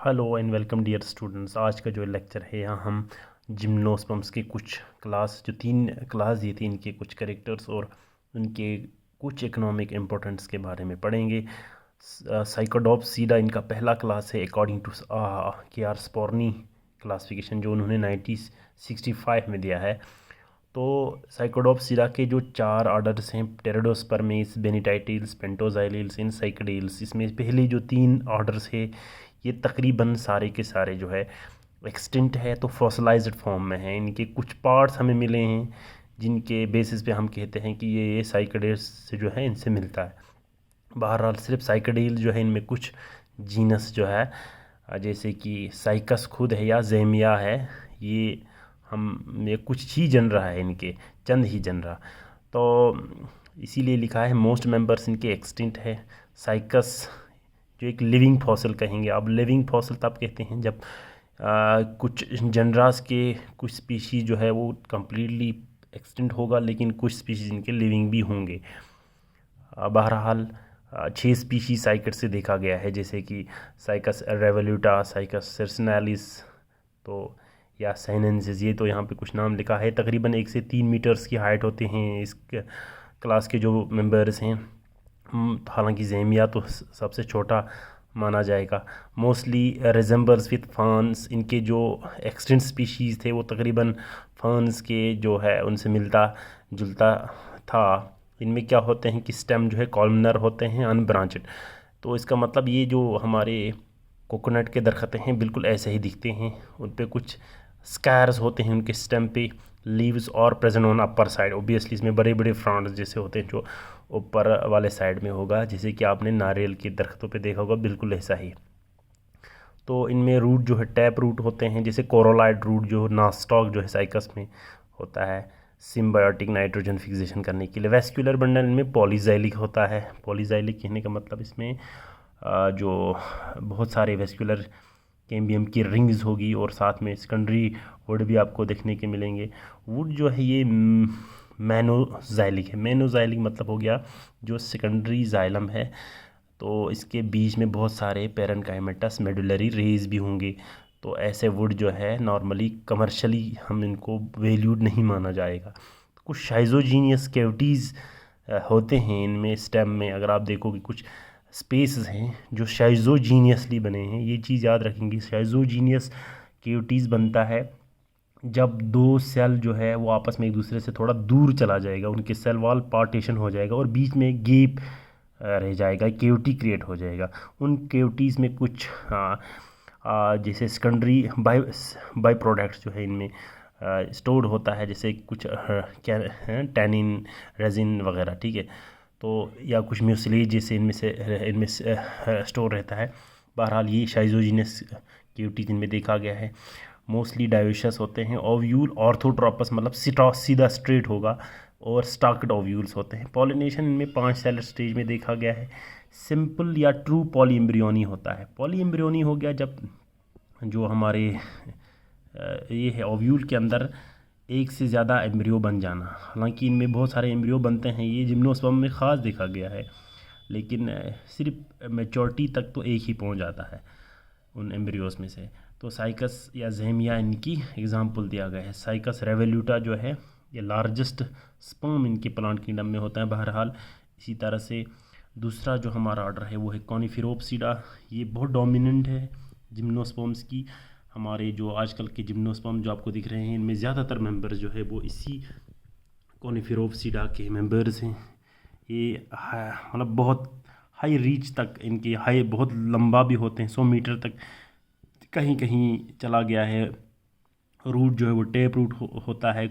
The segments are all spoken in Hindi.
Hello and welcome dear students. आज का जो लेक्चर है यहाँ हम जिम्नोस्पर्म्स के कुछ क्लास जो 3 क्लास दी थी इनके कुछ कैरेक्टर्स और उनके कुछ इकोनॉमिक इम्पोर्टेंस के बारे में पढ़ेंगे। साइकोडोप्सीडा इनका पहला क्लास है अकॉर्डिंग टू के आर स्पोर्नी क्लासिफिकेशन जो उन्होंने 1965 में दिया है। तो साइकोडोप्सीडा के जो 4 ऑर्डर्स हैं टेरिडोस्पर्मेस, बेनिटाइटिल्स, पेंटोजाइलिल्स, इनसाइकडेल्स, इसमें पहले जो 3 ऑर्डर्स है ये तकरीबन सारे के सारे जो है एक्सटिंक्ट है, तो फॉसिलाइज्ड फॉर्म में है। इनके कुछ पार्ट्स हमें मिले हैं जिनके बेसिस पे हम कहते हैं कि ये साइकोडेल्स से जो है इनसे मिलता है। बहरहाल सिर्फ साइकोडेल जो है इनमें कुछ जीनस जो है जैसे कि साइकस खुद है या जेमिया है, ये कुछ ही जनरा है, इनके चंद ही जनरा। तो इसीलिए लिखा है मोस्ट मेंबर्स इनके एक्सटिंक्ट है। साइकस जो एक लिविंग फॉसिल कहेंगे। अब लिविंग फॉसिल तब कहते हैं जब कुछ जनरास के कुछ स्पीशीज़ जो है वो कम्प्लीटली एक्सटिंक्ट होगा, लेकिन कुछ स्पीशीज़ इनके लिविंग भी होंगे। बहरहाल 6 स्पीशीज़ साइकस से देखा गया है, जैसे कि साइकस रेवोल्यूटा, साइकस सिर्सनालिस तो या साइनेंसिस। ये तो यहाँ पे कुछ नाम लिखा है। तकरीबन 1 से 3 मीटर्स की हाइट होते हैं इस क्लास के जो मेंबर्स हैं। हालांकि जेमिया तो सबसे छोटा माना जाएगा। Mostly resembles with ferns. इनके जो एक्सटिंक्ट स्पीशीज़ थे वो तकरीबन फर्न्स के जो है उनसे मिलता जुलता था। इनमें क्या होते हैं कि स्टेम जो है कॉलमनर होते हैं, अनब्रांचेड। तो इसका मतलब ये जो हमारे कोकोनट के दरख्त हैं बिल्कुल ऐसे ही दिखते हैं। उन पे कुछ स्कैर्स होते हैं उनके स्टेम पे। लीव्स और present on upper side. Obviously इसमें बड़े बड़े फ्रॉन्ट्स जैसे होते हैं जो ऊपर वाले साइड में होगा, जैसे कि आपने नारियल के दरख्तों पे देखा होगा, बिल्कुल ऐसा ही। तो इनमें रूट जो है टैप रूट होते हैं, जैसे कोरोलाइड रूट जो नास्टॉक जो है साइकस में होता है सिम्बायोटिक नाइट्रोजन फिक्सेशन करने के लिए। वेस्कुलर बंडल इनमें पॉलीजाइलिक होता है। पॉलीजाइलिक कहने का मतलब इसमें जो बहुत सारे वेस्कुलर कैम्बियम की रिंग्स होगी और साथ में सेकेंडरी वुड भी आपको देखने के मिलेंगे। वुड जो है ये मैनोजाइलिक है। मैनोजाइलिक मतलब हो गया जो सेकेंडरी जाइलम है, तो इसके बीच में बहुत सारे पैरेन्काइमेटस मेडुलरी रेज भी होंगे। तो ऐसे वुड जो है नॉर्मली कमर्शियली हम इनको वैल्यूड नहीं माना जाएगा। कुछ शाइजोजीनियस कैविटीज़ होते हैं इनमें स्टेम में। अगर आप देखोगे कुछ स्पेसेस हैं जो शाइजोजीनियसली बने हैं। ये चीज़ याद रखेंगे, शाइजोजीनियस कैविटीज़ बनता है जब 2 सेल जो है वो आपस में एक दूसरे से थोड़ा दूर चला जाएगा, उनके सेल वॉल पार्टीशन हो जाएगा और बीच में गैप रह जाएगा, केविटी क्रिएट हो जाएगा। उन केविटीज़ में कुछ जैसे सेकेंडरी बाई प्रोडक्ट्स जो है इनमें स्टोर्ड होता है, जैसे कुछ क्या टैनिन, रेजिन वगैरह, ठीक है। तो या कुछ म्यूसिलेज जैसे इनमें स्टोर रहता है। बहरहाल ये शाइजोजीनियस केविटीज इनमें देखा गया है। मोस्टली डायोशियस होते हैं। ओव्यूल ऑर्थोट्रोपस मतलब सीधा स्ट्रेट होगा और स्टाक्ड ओव्यूल्स होते हैं। पॉलिनेशन इनमें 5 सेल स्टेज में देखा गया है। सिंपल या ट्रू पॉलीएम्ब्रियोनी होता है। पॉलीएम्ब्रियोनी हो गया जब जो हमारे ये है ओव्यूल के अंदर एक से ज़्यादा एम्ब्रियो बन जाना। हालांकि इनमें बहुत सारे एम्ब्रियो बनते हैं, ये जिम्नोस्पर्म में ख़ास देखा गया है, लेकिन सिर्फ मेचोरिटी तक तो एक ही पहुंच जाता है उन एम्ब्रियोज में से। तो साइकस या जेमिया इनकी एग्जांपल दिया गया है। साइकस रेवोल्यूटा जो है ये लार्जेस्ट स्पर्म इनके प्लांट किंगडम में होता है। बहरहाल इसी तरह से दूसरा जो हमारा ऑर्डर है वो है कॉनिफेरोप्सिडा। ये बहुत डोमिनेंट है जिम्नोस्पर्म्स की। हमारे जो आजकल के जिम्नोस्पर्म जो आपको दिख रहे हैं इनमें ज़्यादातर मेंबर्स जो है वो इसी कॉनिफेरोप्सिडा के मेंबर्स हैं। ये मतलब बहुत हाई रीच तक इनकी हाई बहुत लंबा भी होते हैं, 100 मीटर तक कहीं कहीं चला गया है। रूट जो है वो टेप रूट होता है।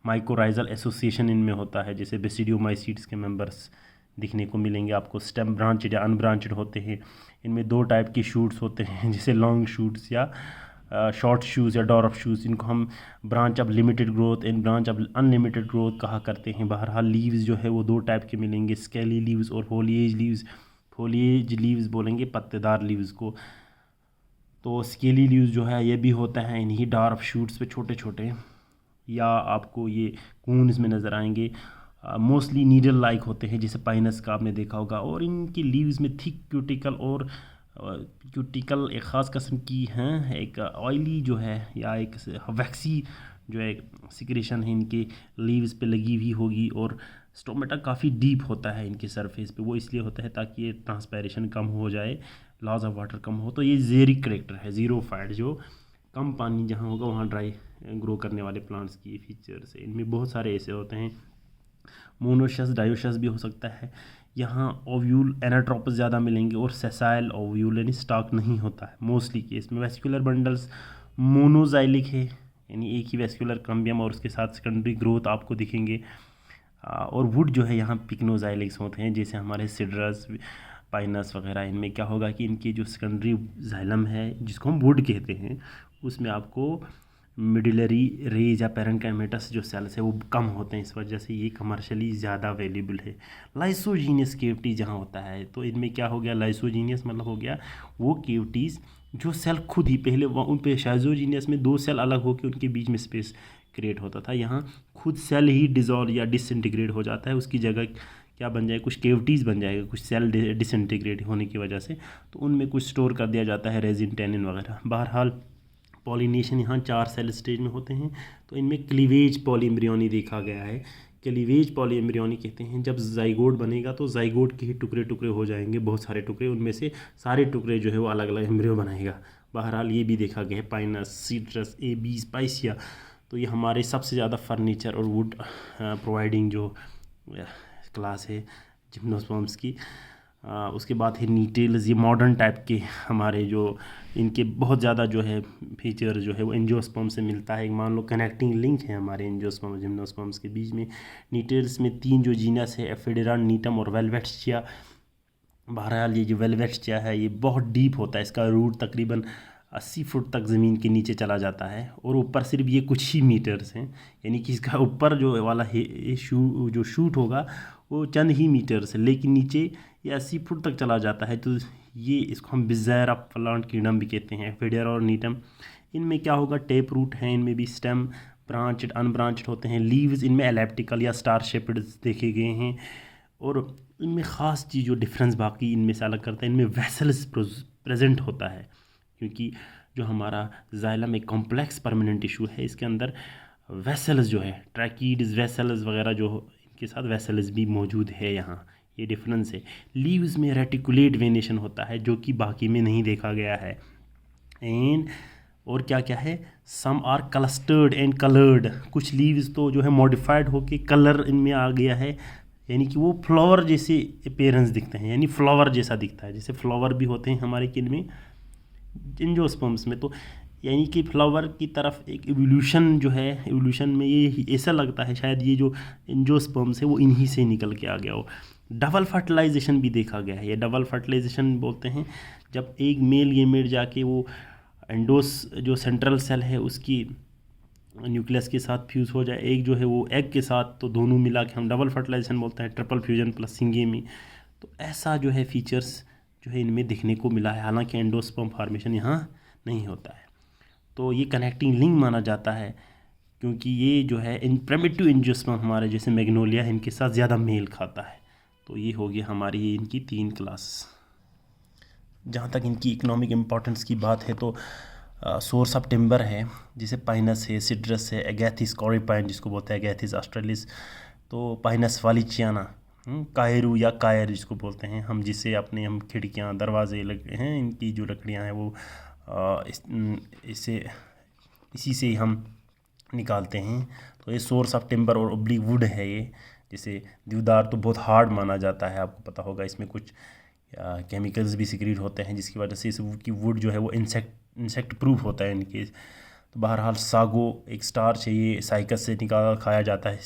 माइकोराइजल एसोसिएशन इनमें होता है, जैसे बेसिडियोमाइसीड्स के मेंबर्स दिखने को मिलेंगे आपको। स्टेम ब्रांचेड या अनब्रांचेड होते हैं। इनमें 2 टाइप के शूट्स होते हैं, जैसे लॉन्ग शूट्स या शॉर्ट शूज़ या डॉर्फ शूज़। इनको हम branch of limited growth and branch of unlimited growth कहा करते हैं। बहरहाल लीव्स जो है वो 2 टाइप के मिलेंगे, स्केली लीव्स और फोलिएज लीव्स। फोलिएज लीव्स बोलेंगे पत्तेदार लीव्स को। तो स्केली लीव्स जो है ये भी होता है इन्हीं डॉर्फ शूट्स पे छोटे छोटे, या आपको ये कून्स में नज़र आएंगे। मोस्टली नीडल लाइक होते हैं, जैसे पाइनस का आपने देखा होगा। और इनकी लीव्स में थिक क्यूटिकल और क्यूटिकल एक ख़ास किस्म की हैं, एक ऑयली जो है या एक वैक्सी जो है सिक्रेशन है इनके लीव्स पे लगी हुई होगी। और स्टोमेटा काफ़ी डीप होता है इनके सरफेस पे, वो इसलिए होता है ताकि ये ट्रांसपैरेशन कम हो जाए, लॉस ऑफ वाटर कम हो। तो ये ज़ेरिक करेक्टर है, ज़ीरोफाइट, जो कम पानी जहाँ होगा वहाँ ड्राई ग्रो करने वाले प्लांट्स की फीचर्स है। इनमें बहुत सारे ऐसे होते हैं, मोनोशस डायोशस भी हो सकता है। यहाँ ओव्यूल एनाट्रोपस ज़्यादा मिलेंगे और सेसाइल ओव्यूल यानी स्टॉक नहीं होता है मोस्टली केस में। वेस्कुलर बंडल्स मोनोजाइलिक है, यानी एक ही वेस्कुलर कम्बियम और उसके साथ सेकेंडरी ग्रोथ आपको दिखेंगे। और वुड जो है यहाँ पिक्नोजाइलिक्स होते हैं, जैसे हमारे सिड्रस पाइनस वगैरह। इनमें क्या होगा कि इनकी जो सेकेंडरी जाइलम है जिसको हम वुड कहते हैं, उसमें आपको मिडिलरी रेज या पैरेन्काइमेटस जो सेल्स है वो कम होते हैं, इस वजह से ये कमर्शियली ज़्यादा अवेलेबल है। लाइसोजीनियस केविटीज़ जहाँ होता है, तो इनमें क्या हो गया, लाइसोजीनियस मतलब हो गया वो केविटीज़ जो सेल खुद ही पहले उन पे शाइजोजीनियस में दो सेल अलग होकर उनके बीच में स्पेस क्रिएट होता था, यहाँ खुद सेल ही डिजॉल्व या डिसइंटीग्रेट हो जाता है, उसकी जगह क्या बन जाए, कुछ केविटीज़ बन जाएगा कुछ सेल डिसइंटीग्रेट होने की वजह से, तो उनमें कुछ स्टोर कर दिया जाता है रेजिन टेनिन वगैरह। बहरहाल पॉलिनेशन यहाँ 4 सेल स्टेज में होते हैं। तो इनमें क्लीवेज पॉलीएम्ब्रियोनी देखा गया है। क्लीवेज पॉलीएम्ब्रियोनी कहते हैं जब जाइगोट बनेगा तो जाइगोट के ही टुकड़े टुकड़े हो जाएंगे, बहुत सारे टुकड़े, उनमें से सारे टुकड़े जो है वो अलग अलग एम्ब्रियो बनाएगा। बहरहाल ये भी देखा गया है पाइनस, सिट्रस, एबी, स्पाइसिया। तो ये हमारे सबसे ज़्यादा फर्नीचर और वुड प्रोवाइडिंग जो क्लास है जिम्नोस्पर्म्स की। उसके बाद है नीटेल्स, ये मॉडर्न टाइप के हमारे जो इनके बहुत ज़्यादा जो है फीचर जो है वो एंजियोस्पर्म से मिलता है। मान लो कनेक्टिंग लिंक है हमारे एंजियोस्पर्म और जिम्नोस्पर्म्स के बीच में। नीटेल्स में 3 जो जीनस है, एफिडेरा, नीटम और वेलवेट्शिया। बहरहाल ये जो वेलवेट्शिया है ये बहुत डीप होता है, इसका रूट तकरीबन 80 फुट तक ज़मीन के नीचे चला जाता है और ऊपर सिर्फ ये कुछ ही मीटर्स हैं, यानी कि इसका ऊपर जो वाला जो शूट होगा वो चंद ही मीटर्स है, लेकिन नीचे ये 80 फुट तक चला जाता है। तो ये इसको हम बिज़ारा प्लांट कीडम भी कहते हैं। फेडियर और नीटम, इनमें क्या होगा, टेप रूट है, इनमें भी स्टेम ब्रांचड अनब्रांचड होते हैं। लीव्स इनमें एलिप्टिकल या स्टार शेप्ड देखे गए हैं। और इनमें ख़ास चीज़ जो डिफरेंस बाकी इनमें से अलग करता है, इनमें वेसल्स प्रेजेंट होता है, क्योंकि जो हमारा जाइलम एक कॉम्प्लेक्स परमानेंट टिश्यू है, इसके अंदर वेसल्स जो है ट्रैकीड्स वेसल्स वगैरह जो इनके साथ वेसल्स भी मौजूद है यहाँ, ये डिफरेंस है। लीव्स में रेटिकुलेट वेनेशन होता है जो कि बाकी में नहीं देखा गया है। एंड और क्या क्या है, some are clustered and coloured, कुछ लीव्स तो जो है मॉडिफाइड होके कलर इनमें आ गया है, यानी कि वो फ्लावर जैसे अपीयरेंस दिखते हैं, यानी फ्लावर जैसा दिखता है, जैसे फ्लावर भी होते हैं हमारे किन में, एंजियोस्पर्म्स में। तो यानी कि फ्लावर की तरफ एक एवोल्यूशन जो है, एवोल्यूशन में ये ऐसा लगता है शायद ये जो एंजियोस्पर्म्स है वो इन्हीं से निकल के आ गया हो। डबल फर्टिलाइजेशन भी देखा गया है, ये डबल फर्टिलाइजेशन बोलते हैं जब एक मेल गेमेट जाके वो एंडोस जो सेंट्रल सेल है उसकी न्यूक्लियस के साथ फ्यूज़ हो जाए, एक जो है वो एग के साथ, तो दोनों मिला के हम डबल फर्टिलाइजेशन बोलते हैं, ट्रिपल फ्यूजन प्लस सिंगेमी। तो ऐसा जो है फीचर्स जो है इनमें दिखने को मिला है, हालांकि एंडोस्पर्म फॉर्मेशन यहाँ नहीं होता है। तो ये कनेक्टिंग लिंक माना जाता है क्योंकि ये जो है इन प्रिमिटिव एंजियोस्पर्म हमारे जैसे मैग्नोलिया है इनके साथ ज़्यादा मेल खाता है। तो ये हो गया हमारी इनकी 3 क्लास। जहाँ तक इनकी इकोनॉमिक इम्पोर्टेंस की बात है तो सोर्स ऑफ टिम्बर है, जैसे पाइनस है, सिड्रस है, एगैथिस कॉरीपाइन जिसको बोलते हैं, एगैथिस ऑस्ट्रेलिस, तो पाइनस वालिचियाना, कायरू या कायर जिसको बोलते हैं हम, जिससे अपने हम खिड़कियाँ दरवाजे लगे हैं, इनकी जो लकड़ियाँ हैं वो इसी से हम निकालते हैं। तो ये सोर्स ऑफ टिम्बर और ओब्लिक वुड है ये। जैसे देवदार तो बहुत हार्ड माना जाता है, आपको पता होगा, इसमें कुछ केमिकल्स भी सिक्रीट होते हैं जिसकी वजह से इसकी वुड जो है वो इंसेक्ट प्रूफ होता है इनके। तो बहरहाल सागो एक स्टार्च है, ये साइकस से निकाल खाया जाता है।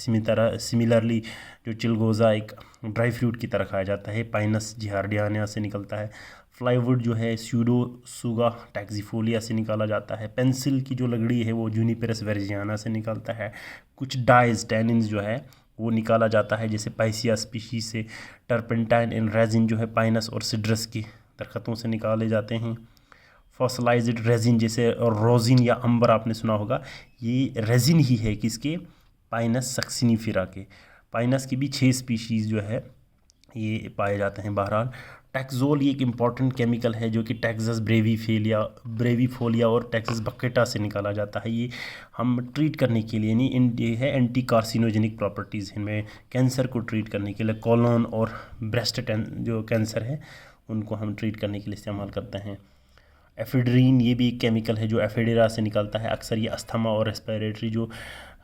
सिमिलरली जो चिलगोज़ा एक ड्राई फ्रूट की तरह खाया जाता है। पाइनस जिहार्डियाना से निकलता है। फ्लाईवुड जो है स्यूडोसुगा टैक्सीफोलिया से निकाला जाता है। पेंसिल की जो लकड़ी है वो जूनिपेरस वर्जियाना से निकलता है। कुछ डाइज टैनिन्स जो है वो निकाला जाता है, जैसे पाइसिया स्पीशीज से। टर्पेंटाइन एंड रेजिन जो है पाइनस और सिड्रस की दरख्तों से निकाले जाते हैं। फॉसिलाइज्ड रेजिन जैसे रोजिन या अंबर आपने सुना होगा, ये रेजिन ही है किसके, पाइनस सक्सिनिफेरा के। पाइनस की भी 6 स्पीशीज़ जो है ये पाए जाते हैं। बहरहाल टैक्सोल ये एक इम्पॉर्टेंट केमिकल है जो कि टैक्सस ब्रेविफोलिया और टैक्सस बकेटा से निकाला जाता है। ये हम ट्रीट करने के लिए नहीं, ये है एंटी कार्सिनोजेनिक प्रॉपर्टीज़, इनमें कैंसर को ट्रीट करने के लिए, कोलोन और ब्रेस्ट जो कैंसर है उनको हम ट्रीट करने के लिए इस्तेमाल करते हैं। एफेड्रीन ये भी एक केमिकल है जो एफेडेरा से निकलता है। अक्सर ये अस्थमा और रेस्पिरेटरी जो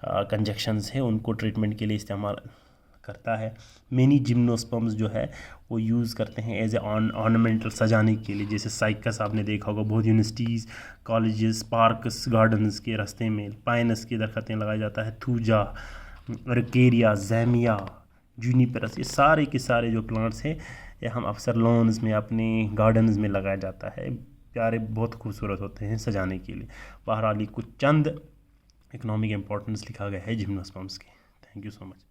कंजक्शंस है उनको ट्रीटमेंट के लिए इस्तेमाल करता है। मेनी जिम्नोस्पर्म्स जो है वो यूज़ करते हैं एज ए ऑर्नामेंटल, सजाने के लिए, जैसे साइकस आपने देखा होगा, बहुत यूनिवर्सिटीज़, कॉलेजेस, पार्क्स, गार्डन्स के रास्ते में पाइनस के दरख्तें लगाया जाता है। थूजा, अर्केरिया, जैमिया, जूनिपेरस, ये सारे के सारे जो प्लांट्स हैं ये हम अक्सर लॉन्स में, अपने गार्डन्स में लगाया जाता है। प्यारे, बहुत खूबसूरत होते हैं सजाने के लिए। बहरहाल कुछ चंद इकोनॉमिक इम्पोर्टेंस लिखा गया है जिम्नोस्पर्म्स की। Thank you so much.